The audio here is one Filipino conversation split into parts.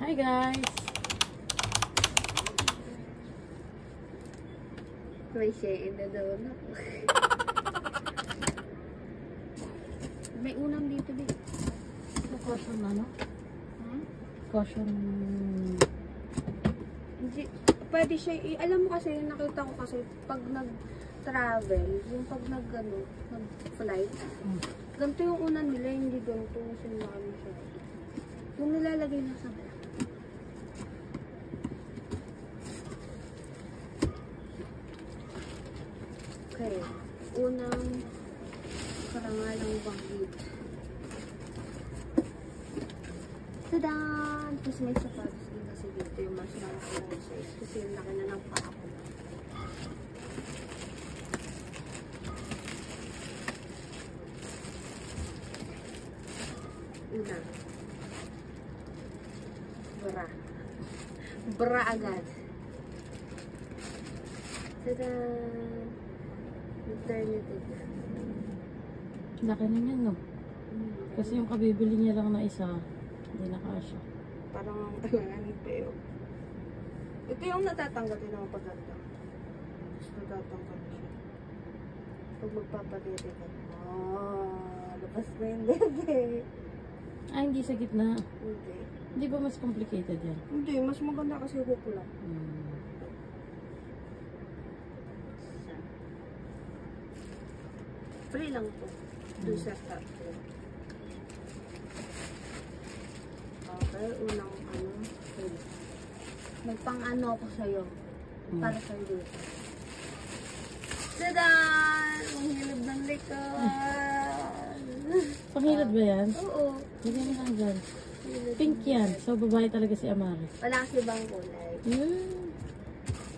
Hi guys! May share na daw na. May unang dito din. Caution na, no? Caution. Hindi. Pwede siya, alam mo kasi, nakita ko kasi, pag nag-travel, yung pag nag-flight, ganito yung unan nila, hindi ganito yung sinakami siya. Yung nilalagay na sa bala. Okay. Unang karangalang banggit. Tadaan! Tapos may sapatos din kasi dito yung mas malaki size kasi yung laki na ng paa ko. Una. Bra. Bra agad. Tadaan! Maternity dress. Laki na yan, no? Kasi yung kabibili niya lang na isa, hindi na kasya. Parang ano pa yun. Ito yung natatanggalin ng paganda. Tapos natatanggal siya. Pag magpapadede ka. Labas na yung dede. Ah, hindi sa gitna. Hindi. Hindi ba mas complicated yan? Hindi, mas maganda kasi hook lang. Free lang po. Doon sa tatlo. Okay, unang free. Magpang-ano ako sa'yo. Para sa'yo dito. Tadan! Ang hilab ng likod. Panghilad ba yan? Oo. Hindi mo lang dyan. Pink yan. So, babae talaga si Amari. Wala kasi bang kulay.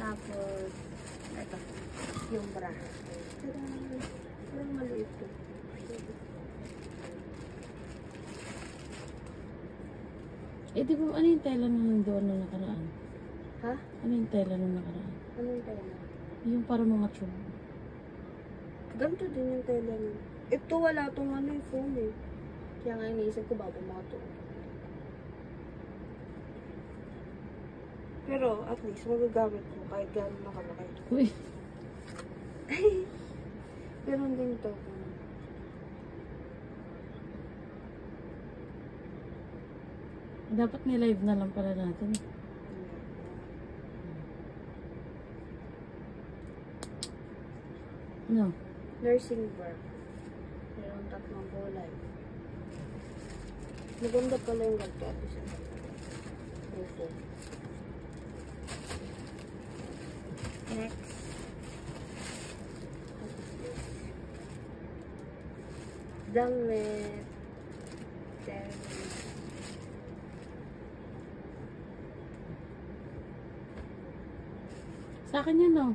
Tapos, ito. Yung bra. Tadan! Parang maliit to. Eh, di ba, ano yung tela na nandoon nung nakaraan? Ha? Ano yung tela nung nakaraan? Anong tela? Yung para mga tube. Ganito din yung tela niya. Ito wala tong yung foam eh. Kaya nga iniisip ko bago mga to. Pero at least magagamit ko kahit gano'n nakalaki. Uy! Ganun din to. Dapat ni-live na lang pala natin. No. Nursing bra. Meron tatlong kulay. Maganda pala yung ganito. Next. Damit. Then, Sa akin yan, no?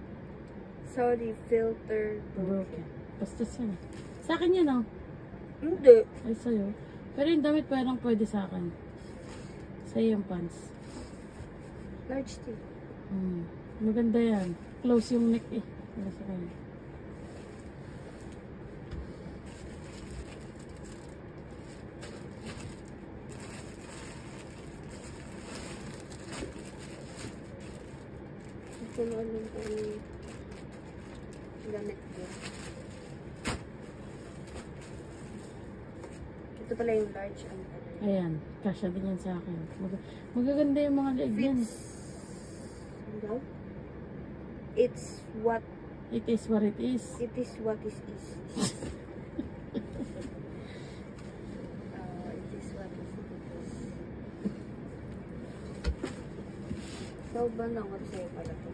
sorry, filter Broken. Basta siya. Sa akin yan, no? Hindi. Ay, sa'yo. Pero yung damit parang pwede sa akin. Sa'yo yung pants. Large tee. Maganda yan. Close yung neck eh. Wala sa kanya. Ito na alam ko yung gamit ko. Ito pala yung large. Ano pala yun? Ayan. Kasha din yan sa akin. Magaganda yung mga leg yan. Ano? It's what It is what it is. it is what is. It is what is it is. So, ba lang ako sa'yo pala to?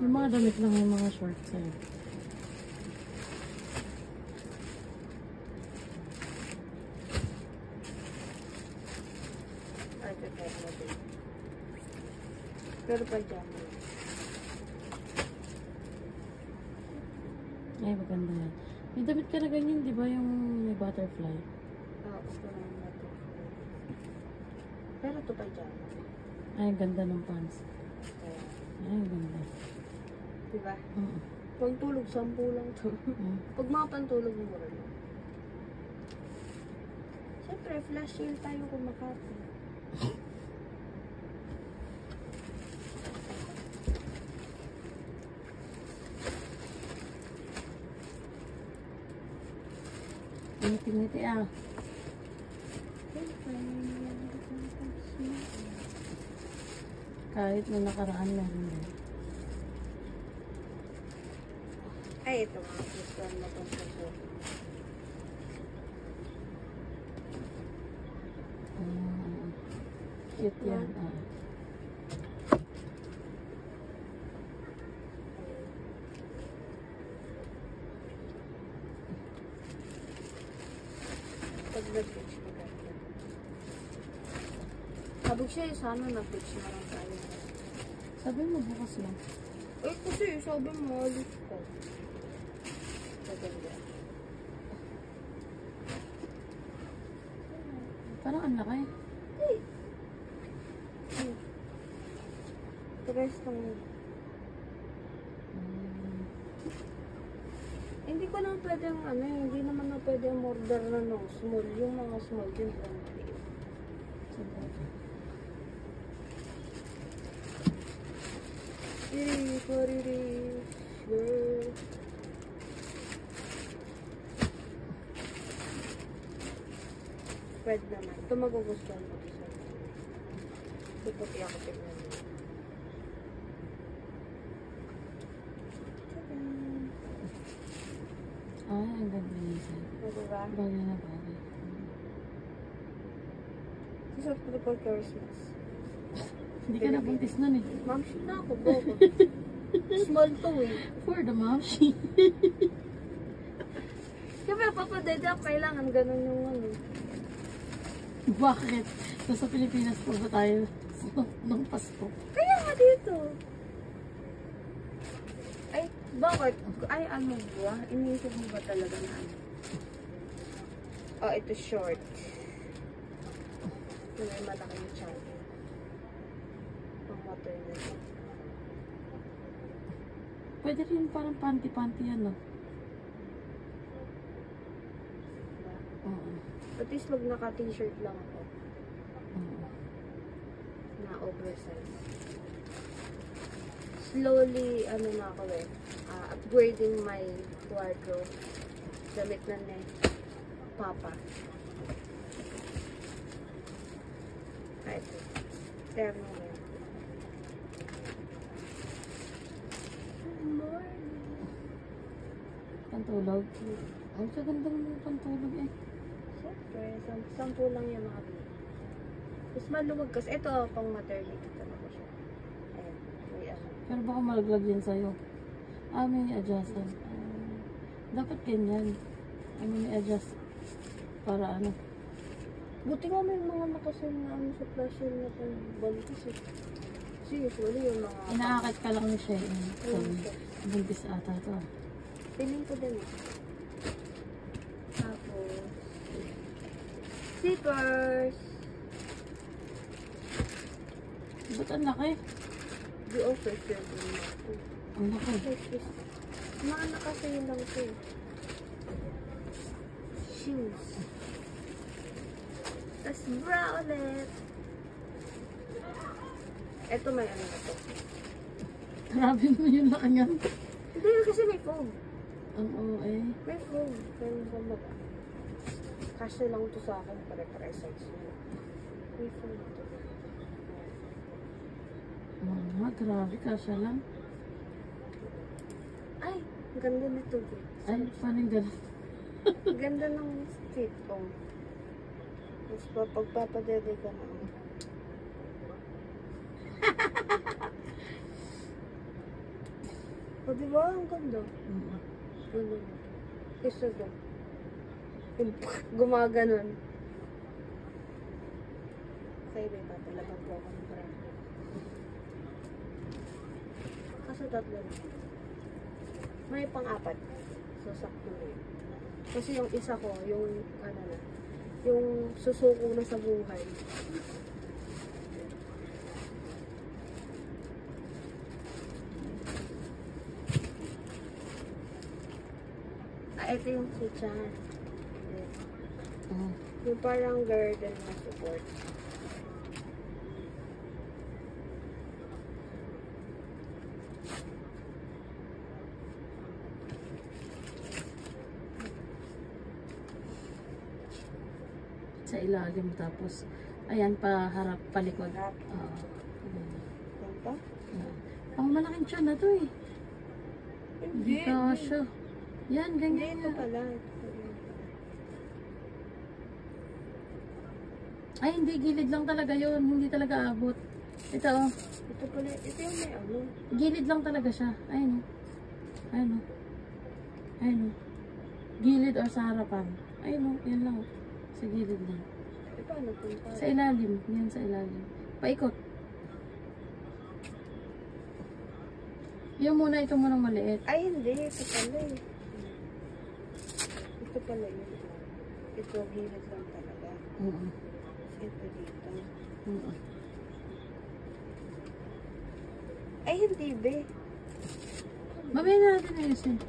Yung mga damit lang yung mga shorts sa'yo. Ito tayo natin. Pero pa dyan. Ay, maganda yan. May damit ka na ganyan, di ba? Yung may butterfly. Ito lang na to. Pero ito pa dyan. Ay, ang ganda ng pants. Ay, ang ganda. Diba? Pag tulog, 10 lang to. Pag mga pantulog, mura lang. Siyempre, flash sale tayo kumakain. Ngiti-ngiti ah. Kahit na nakaraan na rin. Ay, ito mga gustuhan mo itong suso. Cute yan. Pag nag-pitch ko ganda. Sabog siya sana na-pitch na lang tayo. Sabi mo bukas lang. Eh, kasi sabi mo, alis ko. Maganda. Parang ang laki. Tres ng... Hindi ko lang pwedeng hindi naman na pwedeng order na no, small. Yung mga small din lang. Pwede naman. Ito magugustuhan mo. Ito puti ako tignan mo. Ay, ang ganda niya siya. Diba? Bagay na bagay. Susot ko for Christmas. Hindi ka nabuntis nun eh. Ma'am, shit na ako, bobo. Small to eh. For the mom she. Kaya papadede ako, kailangan ganun yung Bakit? Nasa Pilipinas po ba tayo ng Pasko? Kaya nga dito. Ay, bakit? Ay, ano ba? Iniisip mo ba talaga na ano? Oh, ito short. Ito may malaking chan. Pang maternity. Pwede rin parang panty-panty yan, no? Oo. At least mag naka-t-shirt lang ako. Oo. Na oversize. Slowly, na ako upgrading my wardrobe. Damit na ni Papa. Ay, ito. Terno na yun. Pantulog. Ang ganda naman yung pantulog eh. Siyempre, sampu lang yung mga bili. Mas maluwag kasi. Ito, pang maternity talaga siya. Ayan, may Pero baka malaglag yan sa'yo. May adjustan. Dapat ganyan. May adjust. Para ano. Buti nga may mga nakasin na sa pressure na pang buntis eh. Kasi usually yung mga... Inaakit ka lang ni siya. Buntis ata ito. Piling ko din eh. Tapos... Zippers! Ba't ang laki? Di offer sure din ako. Ang laki. Mga nakasin lang ito eh. Shoes. Tapos bra ulit. Ito may ano na to. Grabe naman yung laki niyan. Hindi kasi may foam. Ang OA. May foam. Pero sa mata. Kasya lang ito sa akin. Pare-pare size niya. May foam ito. Grabe kasya lang. Ay! Ang ganda nito. Ay, paano yung gano'n? Ang ganda ng fit foam. Tapos pagpapadede ka na. O diba? Ang ganda. Ganda na. Isa doon. Gumaganon. Kaya may tatalagan po ako ng brand. Kaso tatlo na. May pang-apat. So, sakto na yun. Kasi yung isa ko, yung yung susuko na sa buhay. Ito yung kitchen. Yung parang garden na support. sa ilalim tapos ayan pa harap palikod. Harap. Ganyan. Ganito? Yan. Pang malaking tiyan na to eh. Hindi siya. Yan, Hindi, ganyan ito yan. pala. Ay, hindi. Gilid lang talaga yun. Hindi talaga abot. Ito oh. Ito pala, ito yung may ano. Gilid lang talaga siya. Ayun oh. Ayun oh. Ayun oh. Gilid or sa harapan. Ayun oh. Yan lang oh. Sa gilid lang. Eh, paano punta? Sa ilalim. Yan sa ilalim. Paikot. Yung muna, ito munang maliit. Ay, hindi. Ito pala eh. Ito pala yun. Ito, gilid lang talaga. Ito dito. Ay, hindi be. Mamaya na natin ayusin.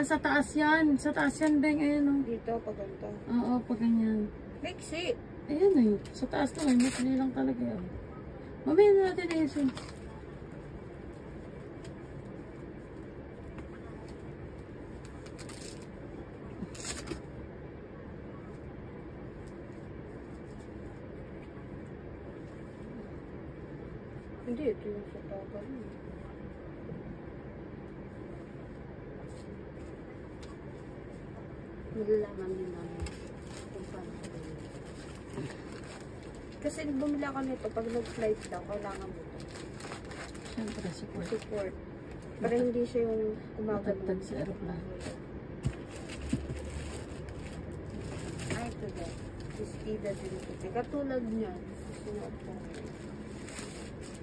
Sa taas yan. Sa taas yan, Beng. Ayan o. Dito, pag ganito. Oo, pag ganyan. Mixi. Ayan eh. Sa taas lang. Masali lang talaga yan. Mamaya na natin ayusin. Hindi, ito yung sa tagal. Malalaman din namin kung paano ko yun. Kasi bumili ako nito, pag nag-flight daw, kailangan mo ito. Siyempre, support. Support. Para hindi siya yung umagad Matagtag sa aeroplano. Ay, ito din. Istida din ito. Katulad niya. Susunod ko.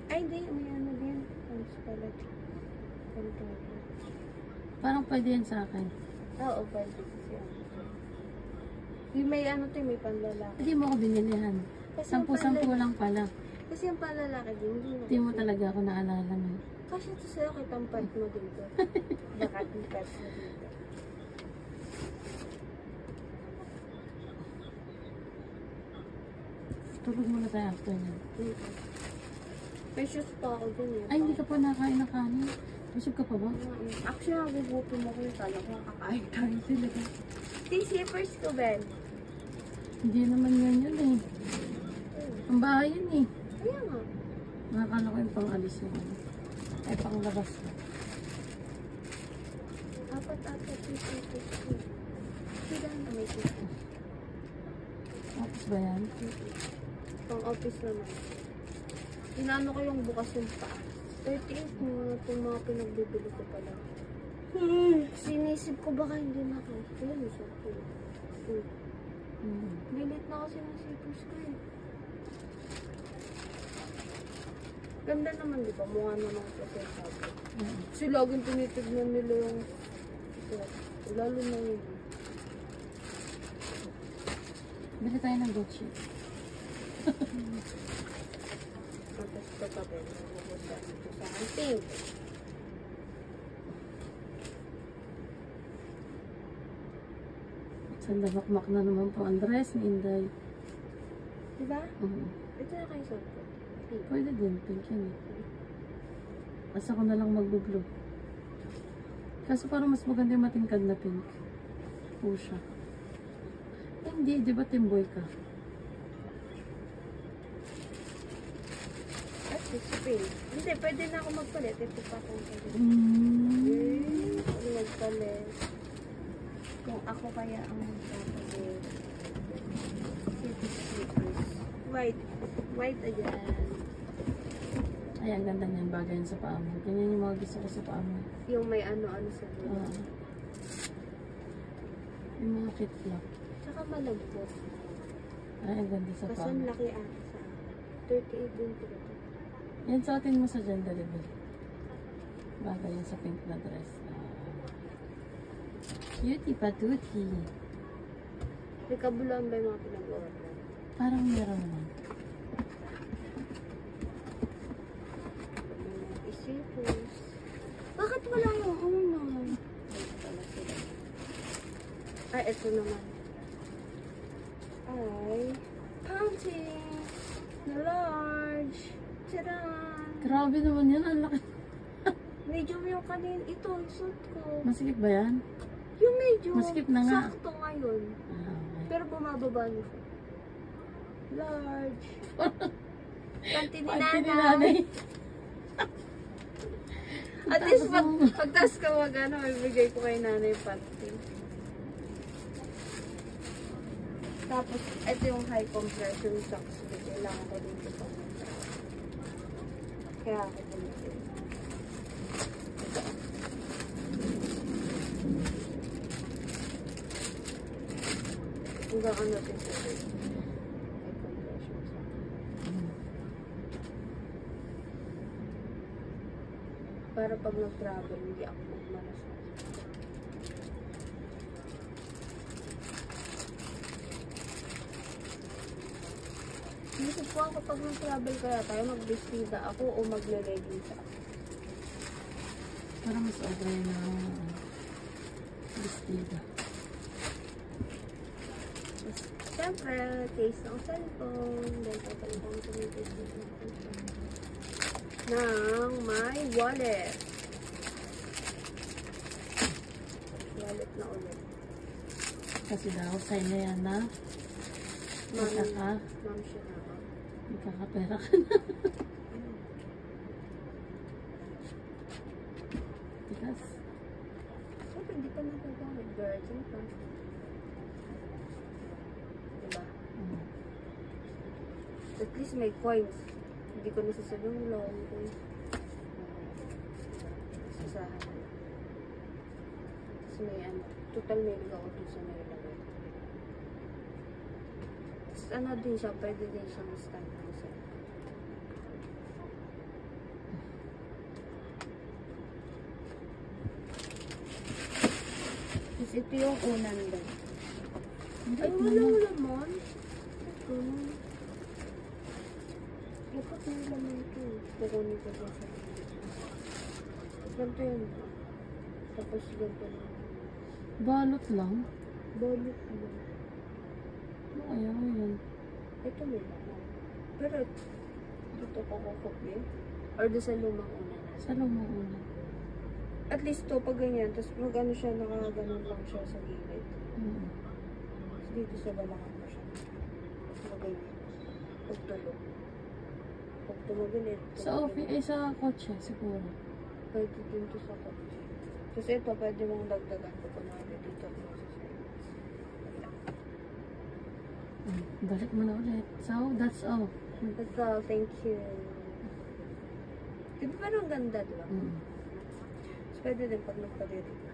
Ay, di. May ano din. Ang pala. Parang pwede yan sa akin. Oo, pwede kasi ano. Yung may ano to, may panlalaki. Hindi mo ako binilihan. Kasi 10-10 lang pala. Kasi yung panlalaki din, Hindi mo talaga ako naalala mo. Kasi ito sa'yo, kitang part mo dito. Dakat yung part mo dito. Tulog muna tayo after niyan. May shoes pa ako dun eh. Ay, hindi ka pa nakain ng kanin. Busog ka pa ba? Actually, nagugutom ako yung kala ko nakakain tayo. Talaga. Stay slippers ko, Ben. Hindi naman yan yun eh. Ang bahay yun eh. Kaya nga. Nakakala ko yung pang-alis yung ano. Ay, pang-labas ko. Apat-apat yung slippers ko. Sila na may slippers. Tapos ba yan? Pang-office naman. Inano ko yung bukas yung paa. 38 mo itong mga pinagbibili ko pala. Sinisip ko baka hindi na ako. Ayan, isa ko. Bilit na kasi ng slippers ko eh. Ganda naman, di ba? Mukha naman kasi sabi. Kasi laging tinitignan nila yung ito. Lalo na yun. Bili tayo ng Gucci. Tapos ito pa ba? Nagugusta ito sa akin. Pink. Sandabakmak na naman po ang dress ni Inday. Diba? Ito na kayo sa ito. Pink. Pwede din, pink yun eh. Basta ko na lang magbo-blue. Kaso parang mas maganda yung matingkad na pink. Pusha. Eh, hindi, di ba timboy ka? At ito pink. Hindi, pwede na ako magpalit. Ito pa akong palit. Ako magpalit. Kung ako kaya ang magpapalit. White. White again. Ay, ang ganda niyan. Bagay yan sa paa mo. Ganyan yung mga gusto ko sa paa mo. Yung may ano-ano sa dulo. Yung mga flip-flop. Tsaka malambot. Ay, ang ganda sa Kasi paa ang mo. laki ata sa 38 din po ito. Yan sa atin mo sa gender reveal. Bagay yan sa pink na dress. Cutie patuti. May kabulan ba yung mga pinag-order? Parang meron naman. Isipos. Bakit wala yung una? Ay, ito naman. Ay, panty na large. Grabe naman yan. Ang laki. Medium yung kanin. Ito, yung suit ko. Masikip ba yan? Yung medium. Masikip na nga. Sakto ngayon. Ah, okay. Pero bumababa na siya. Large. Panty ni Panty ni nanay. nanay. At least pagtas ka mag-ano, ibigay ko kay nanay yung panty. Tapos, ito yung high compression socks. Kailangan ko dito pa. Kaya ako bumili. Hanggang ano din sa high compression socks. Para pag nag-travel, hindi ako magmalas. Isip ko ako pag nag-travel kaya tayo, mag-bestida ako o magle-leggings ako. Parang mas okay na bestida. Siyempre, case ng cellphone. Dahil papalitan ko yung case ng cellphone. Ng my wallet. Wallet na ulit. Kasi daw, sign na yan na Ma'am siya na ako. magkakapera ka na. Tigas. Siyempre, hindi pa nagagamit. Virgin pa. Diba? At least may coins. Hindi ko nasasabi yung long coins. Sasahan. Tapos may ano. Total may rig ako dun sa may lagay. Tapos ano din siya. Pwede din siyang stand. Tapos ito yung unan din. Ay, wala laman. Ito. Dapat may laman ito. Kukunin ko ba sa ganito yun. Tapos ganito lang. Balot lang. Balot lang. Ayaw yan. Ito may laman. Pero dito ko kukupi. Or doon sa lumang unan natin. Sa lumang una. At least to, pag ganyan. Tapos mag-ano siya, nakaganon lang siya sa gilid. Tapos dito sa balakang mo siya. Tapos mag-ganyan. Pagtulog. Pag tumagilid. Sa office, eh sa kotse siguro. Pwede din to sa kotse. Tapos ito, pwede mong dagdagan ko kunwari dito. Balik mo na ulit. So, that's all. That's all. Thank you. Diba parang ganda, diba? Tapos pwede din pag nagpaliri ka.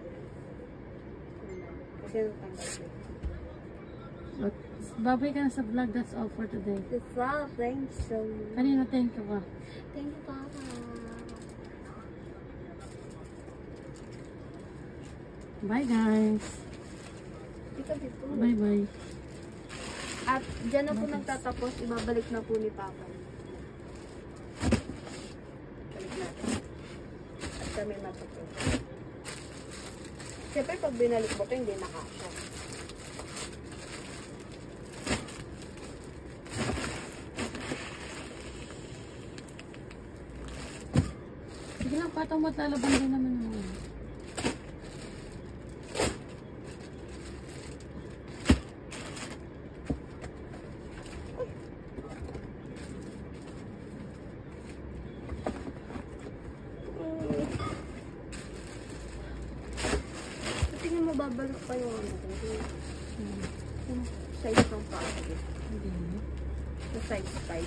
Kasi natanggal ko. But, babay ka na sa vlog. That's all for today. That's all. Thanks so much. Kanina, thank you ka. Thank you, Papa. Bye, guys. Dito, dito. Bye-bye. At dyan na po nagtatapos. Ibabalik na po ni Papa. Balik natin. At kami matapos. Siyempre, pag binalik mo ito, hindi nakasya. Sige lang, patang matlalaban din naman naman. Tingnan mo, babalik pa yung ano. Yung size ng package. Hindi mo. Yung size 5.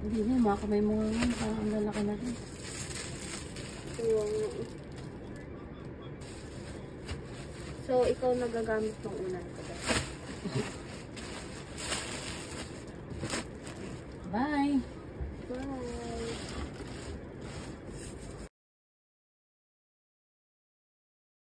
Hindi mo, mga kamay mo ngayon. Parang ang lalaki na rin. So, ikaw nagagamit ng unan ko. Bye! Bye!